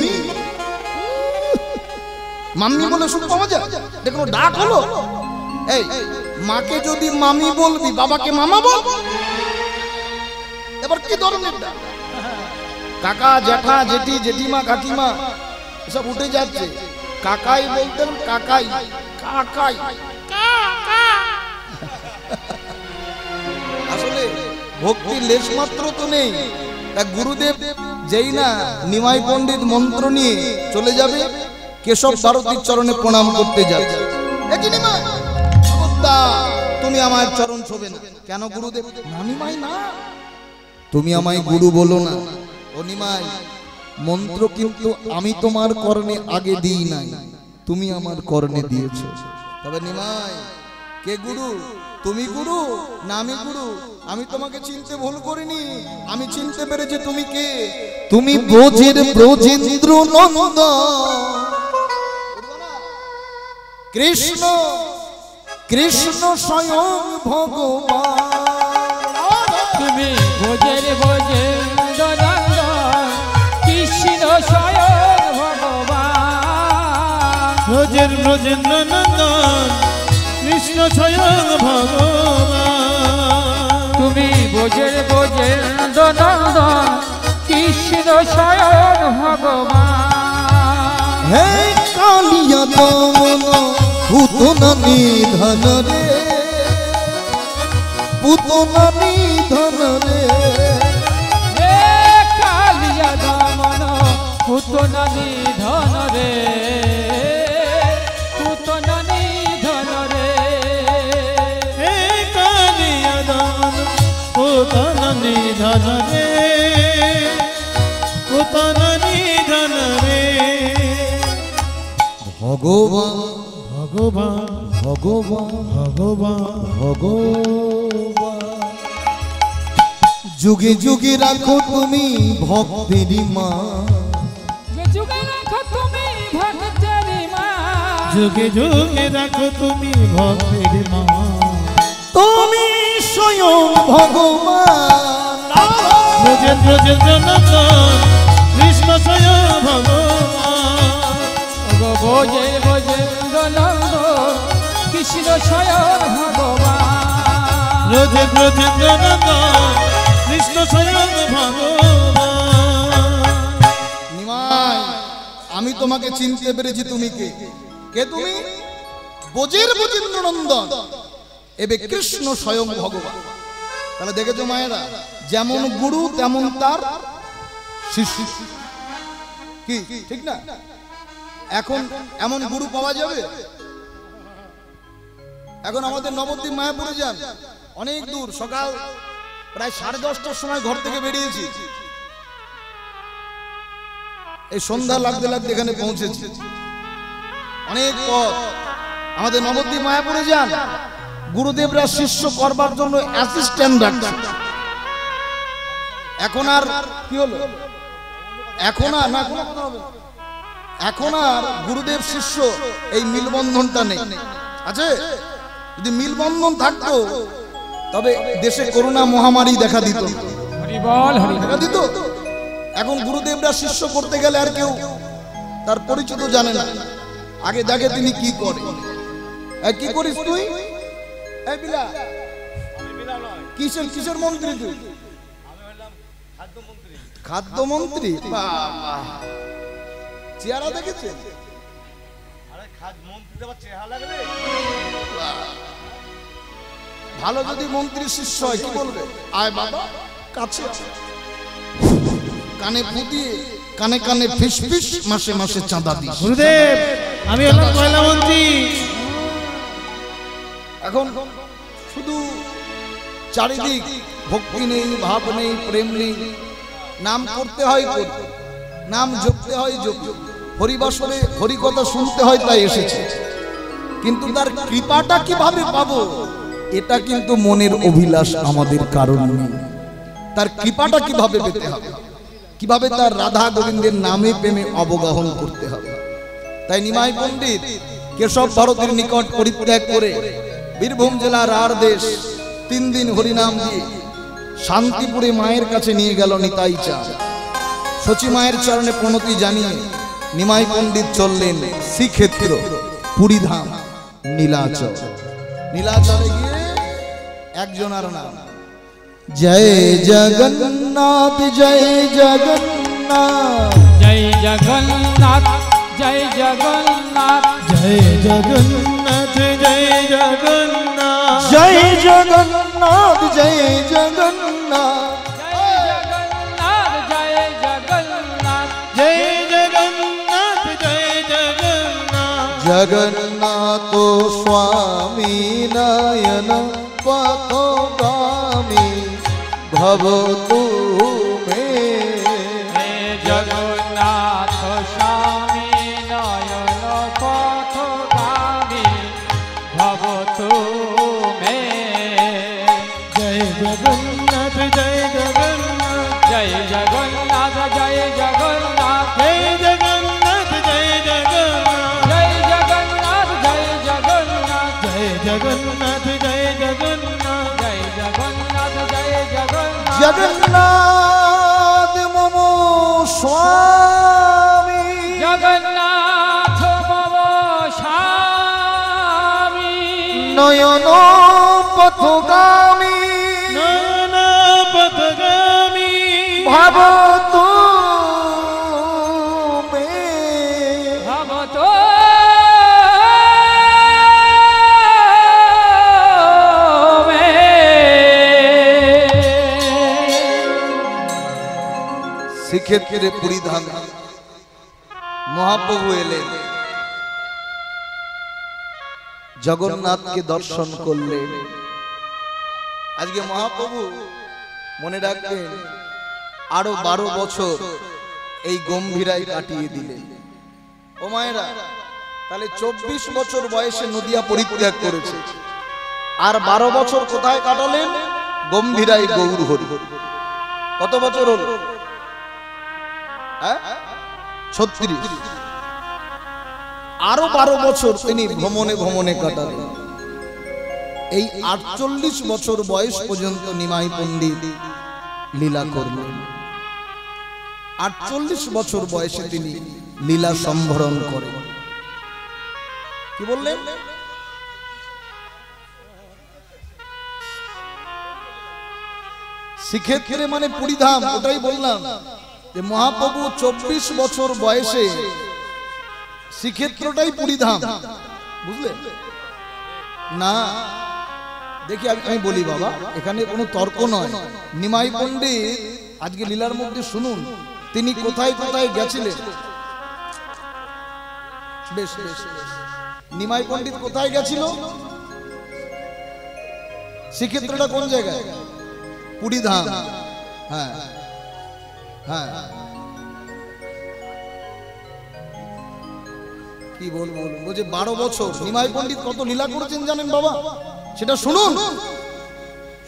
মাম্মি বলে সুখ পাওয়া যায়। দেখো ডাক হলো। এই মাকে যদি মামি বলবি, বাবাকে মামা বল। এবার কি ধরনের ডাক? কাকা, জ্যাঠা, জেঠি, জেঠিমা, কাকিমা সব উঠে যাচ্ছে। কাকাই বলতেন, কাকাই, কাকাই। আসলে ভক্তির লেশ মাত্র তো নেই। তা গুরুদেব যেই না নিমাই পণ্ডিত মন্ত্র নিয়ে চলে যাবে, কেশব ভারতীর চরণে প্রণাম করতে যাচ্ছে। তুমি আমার চরণ ছোবে না কেন গুরুদেব? নিমাই না, তুমি আমায় গুরু বলো না। ও নিমাই, মন্ত্র কিন্তু আমি তোমার কর্ণে আগে দিই নাই, তুমি আমার কর্ণে দিয়েছো। তবে নিমাই, কে গুরু? তুমি গুরু না আমি গুরু? আমি তোমাকে চিনতে ভুল করিনি, আমি চিনতে পেরেছি তুমি কে। তুমি ব্রজের ব্রজেন্দ্র নন্দন কৃষ্ণ, কৃষ্ণ স্বয়ং ভগবান। তুমি ভোজের ভোজের কৃষ্ণ স্বয়ং ভগবান। ব্রজের ব্রজেন্দ্র নন্দন কৃষ্ণ স্বয়ং ভগবান। তুমি ভোজের ভোজের নন্দন কৃষ্ণ স্বয়ং ভগবান। হে কালিয়া গমন পুতনা নিধন রে পুতনা নিধন রে হে কালিয়া দমন পুতনা নিধন রে পুতনা নিধন রে হে কালিয়া দমন পুতনা নিধন রে পুতনা নিধন রে ভগবান ভগবান ভগবান ভগবান ভগবান যুগে যুগে রাখো তুমি ভক্তেরই মা যুগে রাখো তুমি ভক্তেরই মা যুগে যুগে রাখো তুমি ভক্তের মা তুমি স্বয়ং ভগবান ব্রজের ব্রজের জনগণ কৃষ্ণ স্বয়ং ভগবান বোঝে বোঝে নন্দ কৃষ্ণ স্বয়ং ভগবান ব্রজের ব্রজের জনগণ কৃষ্ণ স্বয়ং ভগবান নিমাই আমি তোমাকে চিনতে পেরেছি তুমি কে কে তুমি বোজের বোজেন্দ্র নন্দন এবে কৃষ্ণ স্বয়ং ভগবান তাহলে দেখেছো মায়েরা যেমন গুরু তেমন তার শিষ্য কি ঠিক না এখন এমন গুরু পাওয়া যাবে এখন আমাদের নবদ্বীপ মায়াপুরে যান অনেক দূর সকাল প্রায় 10:30টার সময় ঘর থেকে বেরিয়েছি এই সন্ধ্যা লাগতে লাগতে এখানে পৌঁছেছি অনেক পথ আমাদের নবদ্বীপ মায়াপুরে যান গুরুদেবরা শিষ্য করবার জন্য অ্যাসিস্ট্যান্ট রাখছে এখন আর কি হলো এখন আর না কোনো কথা হবে না এখন আর গুরুদেব শিষ্য এই মিলবন্ধনটা নেই আছে যদি মিলবন্ধন থাকতো তবে দেশে করোনা মহামারী দেখা দিত হরি বল হরি দেখা দিত এখন গুরুদেবরা শিষ্য করতে গেলে আর কেউ তার পরিচিত জানে না আগে দেখে তিনি কি করে কি করিস তুই এই বিলা কিসের কিসের মন্ত্রী তুই খাদ্যমন্ত্রী বাবা চেহারা দেখেছে ভালো যদি মন্ত্রী শিষ্য হয় কি বলবে আয় বাবা কাছে কানে ফুটিয়ে কানে কানে ফিস ফিস মাসে মাসে চাঁদা দিস গুরুদেব আমি হলাম কয়লা মন্ত্রী এখন শুধু চারিদিক ভক্তি নেই ভাব নেই প্রেম নেই নাম করতে হয় করতে নাম জপতে হয় জপ হরিবাসরে হরিকথা শুনতে হয় তাই এসেছে কিন্তু তার কৃপাটা কিভাবে পাবো এটা কিন্তু মনের অভিলাষ আমাদের কারণ নেই তার কৃপাটা কিভাবে পেতে হবে কিভাবে তার রাধা গোবিন্দের নামে প্রেমে অবগাহন করতে হবে তাই নিমাই পণ্ডিত কেশব ভারতের নিকট পরিত্যাগ করে বীরভূম জেলার আর দেশ 3 দিন হরিনাম দিয়ে শান্তিপুরে মায়ের কাছে নিয়ে গেল নিতাই চাঁদ সচি মায়ের চরণে প্রণতি জানিয়ে নিমাই পণ্ডিত চললেন শ্রীক্ষেত্র পুরীধাম নীলাচল নীলাচলে গিয়ে একজনার নাম জয় জগন্নাথ জয় জগন্নাথ জয় জগন্নাথ জয় জগন্নাথ জয় জগন্নাথ জয় জগন্নাথ জয় জগন্নাথ জয় জগন্নাথ জয় জগন্নাথ জয় জগন্নাথ জয় জগন্নাথ জগন্নাথ স্বামী নয়ন পথগামী ভবতু মে হে জগন্নাথ স্বামী নয়ন পথগামী ভবতু মে জয় জগন্নাথ জয় জগন্নাথ জয় জগন্নাথ জয় জগন্নাথ জয় জগন্নাথ জয় জগন্নাথ জয় জগন্নাথ জয় জগন্নাথ জয় জগন্নাথ জয় জগন্নাথ জয় জগন্নাথ জয় জগন্নাথ জগন্নাথ মম স্বামী জগন্নাথ মম স্বামী নয়ন পথগামী নয়ন পথগামী ভবতু মে ভবতো শ্রীক্ষেত্রে পরিধান মহাপ্রভু এলেন, জগন্নাথকে দর্শন করলেন। আজকে মহাপ্রভু মনে রাখবেন আরো 12 বছর এই গম্ভীরায় কাটিয়ে দিলেন। ও মায়েরা, তাহলে 24 বছর বয়সে নদিয়া পরিত্যাগ করেছে, আর 12 বছর কোথায় কাটালেন? গম্ভীরায় গৌর হরি। কত বছর হল? 36। আরো 12 বছর তিনি ভ্রমণে ভ্রমণে কাটালেন। এই 48 বছর বয়স পর্যন্ত নিমাই পণ্ডিত লীলা করলেন। 48 বছর বয়সে তিনি লীলা সম্ভরণ করেন। কি বললেন? শ্রীক্ষেত্রে মানে পুরীধাম, ওটাই বললাম যে মহাপ্রভু 24 বছর বয়সে শ্রীক্ষেত্রটাই পুরীধাম, বুঝলে না? দেখি আমি বলি বাবা, এখানে কোনো তর্ক নয়। নিমাই পণ্ডিত আজকে লীলার মধ্যে শুনুন তিনি কোথায় কোথায় গেছিলেন। বেশ বেশ, নিমাই পণ্ডিত কোথায় গেছিল? শ্রীক্ষেত্রটা কোন জায়গায়? পুরীধাম। হ্যাঁ হ্যাঁ, কি বলবো, যে 12 বছর নিমাই পণ্ডিত কত লীলা করেছেন জানেন বাবা? সেটা শুনুন।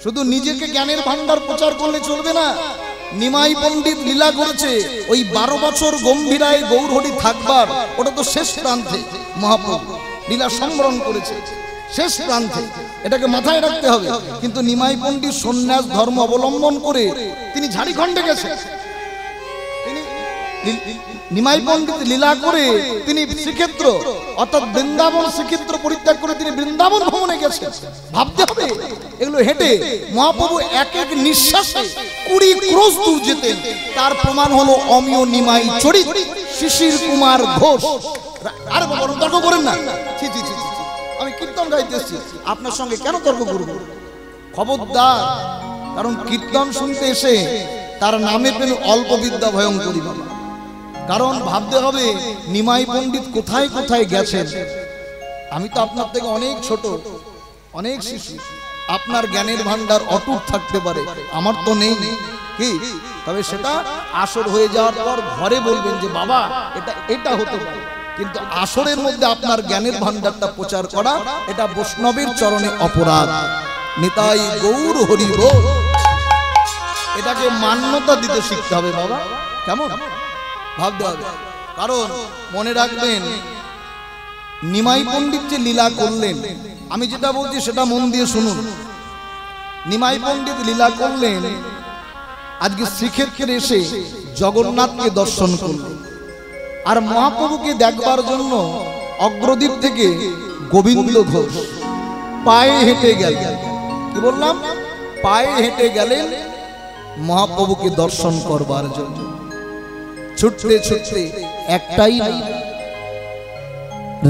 শুধু নিজেকে জ্ঞানের ভান্ডার প্রচার করলে চলবে না। নিমাই পণ্ডিত লীলা করেছে ওই 12 বছর গম্ভীরায় গৌরহরি থাকবার, ওটা তো শেষ প্রান্তে মহাপ্রভু লীলা সম্বরণ করেছে, শেষ প্রান্তে, এটাকে মাথায় রাখতে হবে। কিন্তু নিমাই পণ্ডিত সন্ন্যাস ধর্ম অবলম্বন করে তিনি ঝাড়খণ্ডে গেছেন। নিমাই পণ্ডিত লীলা করে তিনি শ্রীক্ষেত্র অর্থাৎ বৃন্দাবন শ্রীক্ষেত্র পরিত্যাগ করে তিনি বৃন্দাবন ভ্রমণে গেছেন। ভাবতে হবে এগুলো হেঁটে মহাপ্রভু এক এক নিঃশ্বাসে 20 ক্রোশ দূর যেতেন। তার প্রমাণ হলো অমিয় নিমাই চরিত শিশির কুমার ঘোষ। আরে বাবা তর্ক করেন না, আমি কীর্তন গাইতে এসেছি, আপনার সঙ্গে কেন তর্ক করব? খবরদার, কারণ কীর্তন শুনতে এসে তার নামে পেল অল্প বিদ্যা ভয়ঙ্করী বাবা। কারণ ভাবতে হবে নিমাই পণ্ডিত কোথায় কোথায় গেছেন। আমি তো আপনার থেকে অনেক ছোট, অনেক শিশু, আপনার জ্ঞানের ভান্ডার অটুট থাকতে পারে, আমার তো নেই কি। তবে সেটা আসর হয়ে যাওয়ার পর ঘরে বলবেন যে বাবা এটা হতে পারে, কিন্তু আসরের মধ্যে আপনার জ্ঞানের ভান্ডারটা প্রচার করা এটা বৈষ্ণবের চরণে অপরাধ। নিতাই গৌর হরি বল, এটাকে মান্যতা দিতে শিখতে হবে বাবা। কেমন ভাবতে হবে, কারণ মনে রাখবেন নিমাই পণ্ডিত যে লীলা করলেন, আমি যেটা বলছি সেটা মন দিয়ে শুনুন। নিমাই পণ্ডিত লীলা করলেন, আজকে শ্রীক্ষেত্রে এসে জগন্নাথকে দর্শন করলেন, আর মহাপ্রভুকে দেখবার জন্য অগ্রদ্বীপ থেকে গোবিন্দ ঘোষ পায়ে হেঁটে গেলেন। কি বললাম? পায়ে হেঁটে গেলেন মহাপ্রভুকে দর্শন করবার জন্য। ছুটতে ছুটতে একটাই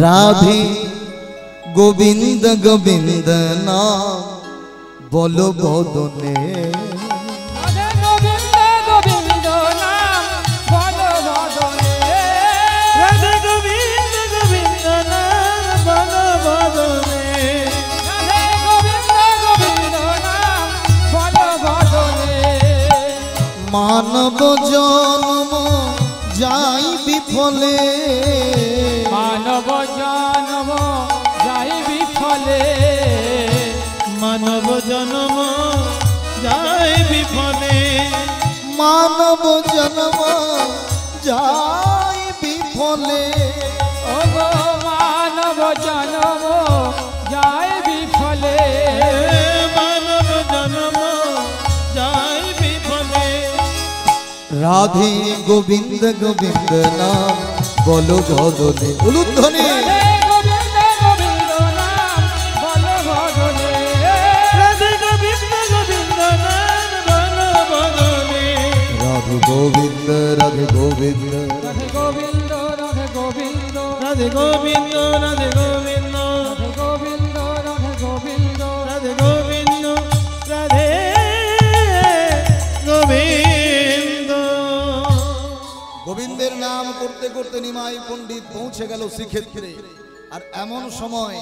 রাধে গোবিন্দ গোবিন্দ নাম বলো বদনে। মানব জন্ম যাই বিফলে, মানব জন্ম যাই বিফলে, মানব জন্ম যায় বিফলে, মানব জন্ম যাই বিফলে। ও গো মানব জন্ম যাই বিফলে, মানব জন্ম যায় বিফলে। রাধে গোবিন্দ গোবিন্দ নাম বলো বদনে। উলুধ্বনি গোবিন্দ গোবিন্দ নাম বলো বদনে, রাধে গোবিন্দ গোবিন্দ নাম বলো বদনে। রাধে গোবিন্দ রাধে গোবিন্দ রাধে গোবিন্দ রাধে গোবিন্দ রাধে গোবিন্দ রাধে গোবিন্দ রাধে গোবিন্দ রাধে গোবিন্দ রাধে গোবিন্দ রাধে গোবিন্দ। হকের নাম করতে করতে নিমাই পণ্ডিত পৌঁছে গেল শ্রীক্ষেত্রে। আর এমন সময়